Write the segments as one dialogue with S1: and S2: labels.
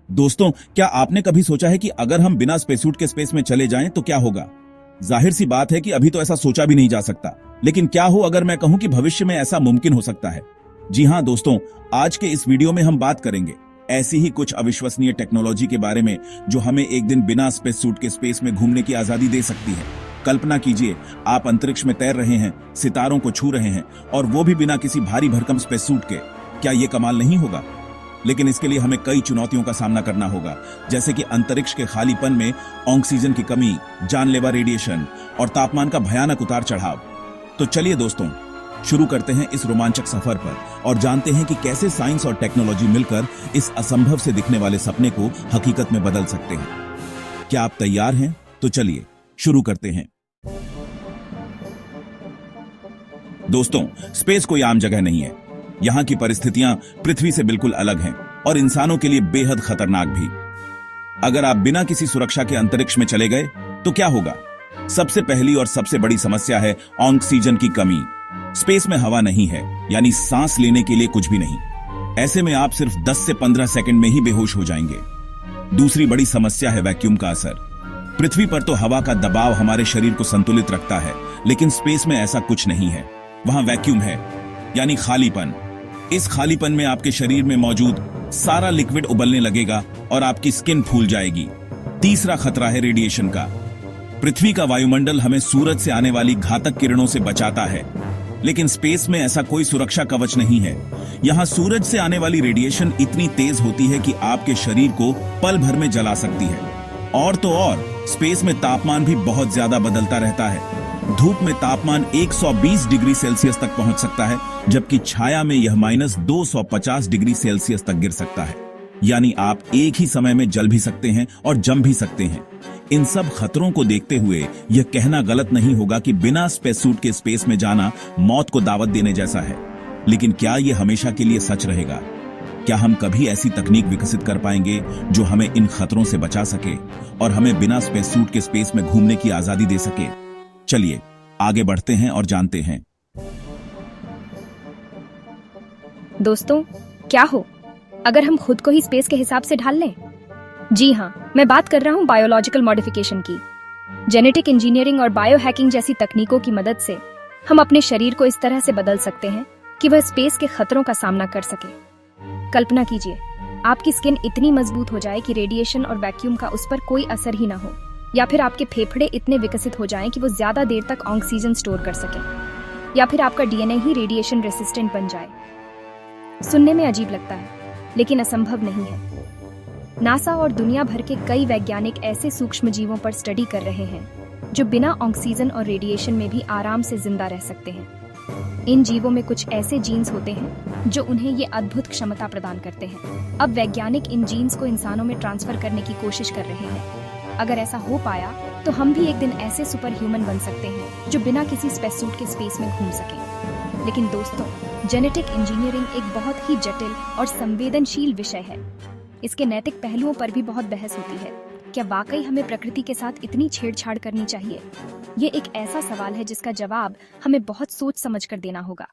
S1: दोस्तों, क्या आपने कभी सोचा है कि अगर हम बिना स्पेससूट के स्पेस में चले जाएं तो क्या होगा? जाहिर सी बात है कि अभी तो ऐसा सोचा भी नहीं जा सकता, लेकिन क्या हो अगर मैं कहूं कि भविष्य में ऐसा मुमकिन हो सकता है। जी हां दोस्तों, आज के इस वीडियो में हम बात करेंगे ऐसी ही कुछ अविश्वसनीय टेक्नोलॉजी के बारे में जो हमें एक दिन बिना स्पेससूट के स्पेस में घूमने की आजादी दे सकती है। कल्पना कीजिए, आप अंतरिक्ष में तैर रहे हैं, सितारों को छू रहे हैं, और वो भी बिना किसी भारी भरकम स्पेससूट के। क्या ये कमाल नहीं होगा? लेकिन इसके लिए हमें कई चुनौतियों का सामना करना होगा, जैसे कि अंतरिक्ष के खालीपन में ऑक्सीजन की कमी, जानलेवा रेडिएशन और तापमान का भयानक उतार चढ़ाव। तो चलिए दोस्तों, शुरू करते हैं इस रोमांचक सफर पर और जानते हैं कि कैसे साइंस और टेक्नोलॉजी मिलकर इस असंभव से दिखने वाले सपने को हकीकत में बदल सकते हैं। क्या आप तैयार हैं? तो चलिए शुरू करते हैं। दोस्तों, स्पेस कोई आम जगह नहीं है। यहाँ की परिस्थितियां पृथ्वी से बिल्कुल अलग हैं और इंसानों के लिए बेहद खतरनाक भी। अगर आप बिना किसी सुरक्षा के अंतरिक्ष में चले गए तो क्या होगा? सबसे पहली और सबसे बड़ी समस्या है ऑक्सीजन की कमी। स्पेस में हवा नहीं है, यानी सांस लेने के लिए कुछ भी नहीं। ऐसे में आप सिर्फ 10 से 15 सेकंड में ही बेहोश हो जाएंगे। दूसरी बड़ी समस्या है वैक्यूम का असर। पृथ्वी पर तो हवा का दबाव हमारे शरीर को संतुलित रखता है, लेकिन स्पेस में ऐसा कुछ नहीं है। वहां वैक्यूम है, यानी खालीपन। इस खालीपन में आपके शरीर में मौजूद सारा लिक्विड उबलने लगेगा और आपकी स्किन फूल जाएगी। तीसरा खतरा है रेडिएशन का। पृथ्वी का वायुमंडल हमें सूरज से आने वाली घातक किरणों से बचाता है, लेकिन स्पेस में ऐसा कोई सुरक्षा कवच नहीं है। यहां सूरज से आने वाली रेडिएशन इतनी तेज होती है कि आपके शरीर को पल भर में जला सकती है। और तो और, स्पेस में तापमान भी बहुत ज्यादा बदलता रहता है। धूप में तापमान 120 डिग्री सेल्सियस तक पहुंच सकता है, जबकि छाया में यह -250 डिग्री सेल्सियस तक गिर सकता है। यानी आप एक ही समय में जल भी सकते हैं और जम भी सकते हैं। इन सब खतरों को देखते हुए यह कहना गलत नहीं होगा कि बिना स्पेससूट के स्पेस में जाना मौत को दावत देने जैसा है। लेकिन क्या यह हमेशा के लिए सच रहेगा? क्या हम कभी ऐसी तकनीक विकसित कर पाएंगे जो हमें इन खतरों से बचा सके और हमें बिना स्पेससूट के स्पेस में घूमने की आजादी दे सके? चलिए आगे बढ़ते हैं और जानते हैं।
S2: दोस्तों, क्या हो अगर हम खुद को ही स्पेस के हिसाब से ढाल लें? जी हाँ, मैं बात कर रहा हूँ बायोलॉजिकल मॉडिफिकेशन की। जेनेटिक इंजीनियरिंग और बायो हैकिंग जैसी तकनीकों की मदद से हम अपने शरीर को इस तरह से बदल सकते हैं कि वह स्पेस के खतरों का सामना कर सके। कल्पना कीजिए, आपकी स्किन इतनी मजबूत हो जाए कि रेडिएशन और वैक्यूम का उस पर कोई असर ही ना हो, या फिर आपके फेफड़े इतने विकसित हो जाएं कि वो ज्यादा देर तक ऑक्सीजन स्टोर कर सकें, या फिर आपका डीएनए ही रेडिएशन रेसिस्टेंट बन जाए। सुनने में अजीब लगता है, लेकिन असंभव नहीं है। नासा और दुनिया भर के कई वैज्ञानिक ऐसे सूक्ष्म जीवों पर स्टडी कर रहे हैं जो बिना ऑक्सीजन और रेडिएशन में भी आराम से जिंदा रह सकते हैं। इन जीवों में कुछ ऐसे जीन्स होते हैं जो उन्हें ये अद्भुत क्षमता प्रदान करते हैं। अब वैज्ञानिक इन जीन्स को इंसानों में ट्रांसफर करने की कोशिश कर रहे हैं। अगर ऐसा हो पाया तो हम भी एक दिन ऐसे सुपर ह्यूमन बन सकते हैं जो बिना किसी स्पेससूट के स्पेस में घूम सकें। लेकिन दोस्तों, जेनेटिक इंजीनियरिंग एक बहुत ही जटिल और संवेदनशील विषय है। इसके नैतिक पहलुओं पर भी बहुत बहस होती है। क्या वाकई हमें प्रकृति के साथ इतनी छेड़छाड़ करनी चाहिए? ये एक ऐसा सवाल है जिसका जवाब हमें बहुत सोच समझ कर देना होगा।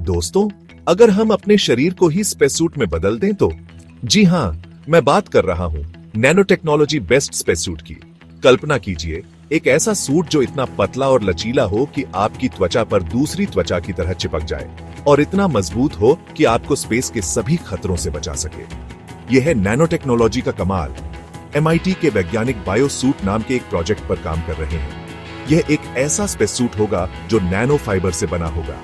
S3: दोस्तों, अगर हम अपने शरीर को ही स्पेससूट में बदल दें तो? जी हाँ, मैं बात कर रहा हूँ नैनो टेक्नोलॉजी बेस्ड स्पेससूट की। कल्पना कीजिए, एक ऐसा सूट जो इतना पतला और लचीला हो कि आपकी त्वचा पर दूसरी त्वचा की तरह चिपक जाए और इतना मजबूत हो कि आपको स्पेस के सभी खतरों से बचा सके। यह है नैनो टेक्नोलॉजी का कमाल। MIT के वैज्ञानिक बायोसूट नाम के एक प्रोजेक्ट पर काम कर रहे हैं। यह एक ऐसा स्पेससूट होगा जो नैनो फाइबर से बना होगा।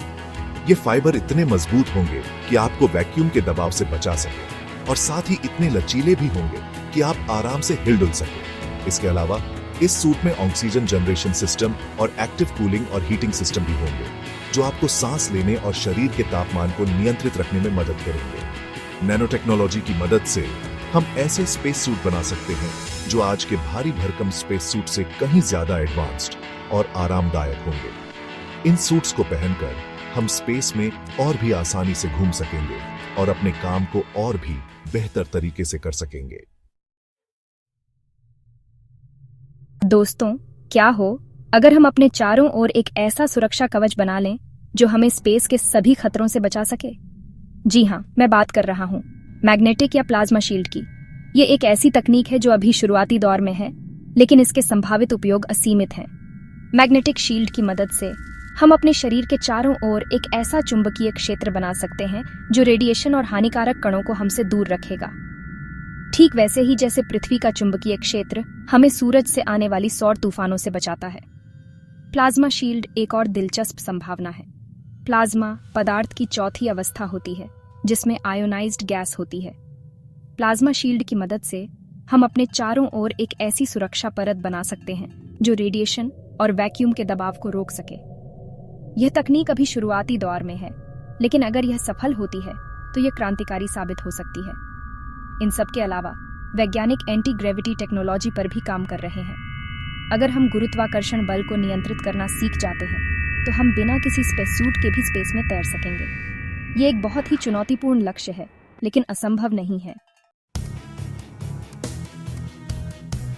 S3: ये फाइबर इतने मजबूत होंगे कि आपको वैक्यूम के दबाव से बचा सके और साथ ही इतने लचीले भी होंगे कि आप आराम से हिल-डुल सकें। इसके अलावा इस सूट में ऑक्सीजन जनरेशन सिस्टम और एक्टिव कूलिंग और हीटिंग सिस्टम भी होंगे, जो आपको सांस लेने और शरीर के तापमान को नियंत्रित रखने में मदद करेंगे। नैनो टेक्नोलॉजी की मदद से हम ऐसे स्पेस सूट बना सकते हैं जो आज के भारी भरकम स्पेस सूट से कहीं ज्यादा एडवांस्ड और आरामदायक होंगे। इन सूट्स को पहनकर हम स्पेस में और भी आसानी से घूम सकेंगे और अपने काम को और भी बेहतर तरीके से कर सकेंगे।
S2: दोस्तों, क्या हो अगर हम अपने चारों ओर एक ऐसा सुरक्षा कवच बना लें जो हमें स्पेस के सभी खतरों से बचा सके? जी हाँ, मैं बात कर रहा हूँ मैग्नेटिक या प्लाज्मा शील्ड की। ये एक ऐसी तकनीक है जो अभी शुरुआती दौर में है, लेकिन इसके संभावित उपयोग असीमित हैं। मैग्नेटिक शील्ड की मदद से हम अपने शरीर के चारों ओर एक ऐसा चुंबकीय क्षेत्र बना सकते हैं जो रेडिएशन और हानिकारक कणों को हमसे दूर रखेगा। ठीक वैसे ही जैसे पृथ्वी का चुंबकीय क्षेत्र हमें सूरज से आने वाली सौर तूफानों से बचाता है। प्लाज्मा शील्ड एक और दिलचस्प संभावना है। प्लाज्मा पदार्थ की चौथी अवस्था होती है जिसमें आयोनाइज्ड गैस होती है। प्लाज्मा शील्ड की मदद से हम अपने चारों ओर एक ऐसी सुरक्षा परत बना सकते हैं जो रेडिएशन और वैक्यूम के दबाव को रोक सके। यह तकनीक अभी शुरुआती दौर में है, लेकिन अगर यह सफल होती है तो यह क्रांतिकारी साबित हो सकती है। इन सब के अलावा वैज्ञानिक एंटी ग्रेविटी टेक्नोलॉजी पर भी काम कर रहे हैं। अगर हम गुरुत्वाकर्षण बल को नियंत्रित करना सीख जाते हैं तो हम बिना किसी स्पेससूट के भी स्पेस में तैर सकेंगे। ये एक बहुत ही चुनौतीपूर्ण लक्ष्य है, लेकिन असंभव नहीं है।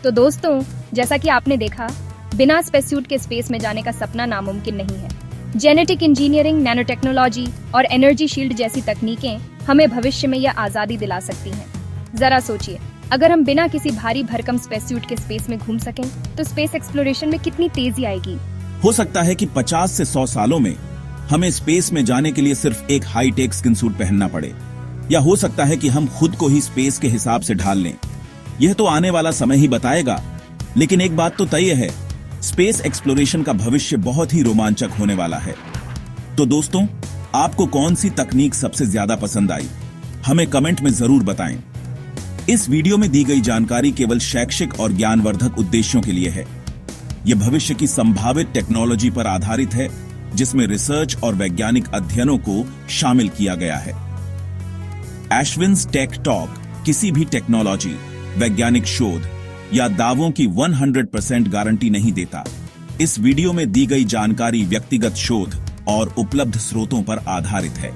S2: तो दोस्तों, जैसा कि आपने देखा, बिना स्पेससूट के स्पेस में जाने का सपना नामुमकिन नहीं है। जेनेटिक इंजीनियरिंग, नैनो टेक्नोलॉजी और एनर्जी शील्ड जैसी तकनीकें हमें भविष्य में यह आजादी दिला सकती हैं। जरा सोचिए, अगर हम बिना किसी भारी भरकम स्पेससूट के स्पेस में घूम सकें तो स्पेस एक्सप्लोरेशन में कितनी तेजी आएगी।
S1: हो सकता है कि 50 से 100 सालों में हमें स्पेस में जाने के लिए सिर्फ एक हाईटेक स्किन सूट पहनना पड़े, या हो सकता है कि हम खुद को ही स्पेस के हिसाब से ढाल लें। यह तो आने वाला समय ही बताएगा, लेकिन एक बात तो तय है, स्पेस एक्सप्लोरेशन का भविष्य बहुत ही रोमांचक होने वाला है। तो दोस्तों, आपको कौन सी तकनीक सबसे ज्यादा पसंद आई, हमें कमेंट में जरूर बताएं। इस वीडियो में दी गई जानकारी केवल शैक्षिक और ज्ञानवर्धक उद्देश्यों के लिए है। यह भविष्य की संभावित टेक्नोलॉजी पर आधारित है, जिसमें रिसर्च और वैज्ञानिक अध्ययनों को शामिल किया गया है। एशविन्स टेक टॉक किसी भी टेक्नोलॉजी, वैज्ञानिक शोध या दावों की 100% गारंटी नहीं देता। इस वीडियो में दी गई जानकारी व्यक्तिगत शोध और उपलब्ध स्रोतों पर आधारित है।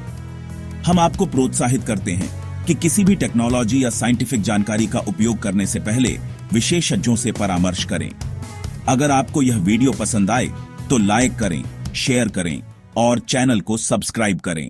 S1: हम आपको प्रोत्साहित करते हैं कि किसी भी टेक्नोलॉजी या साइंटिफिक जानकारी का उपयोग करने से पहले विशेषज्ञों से परामर्श करें। अगर आपको यह वीडियो पसंद आए तो लाइक करें, शेयर करें और चैनल को सब्सक्राइब करें।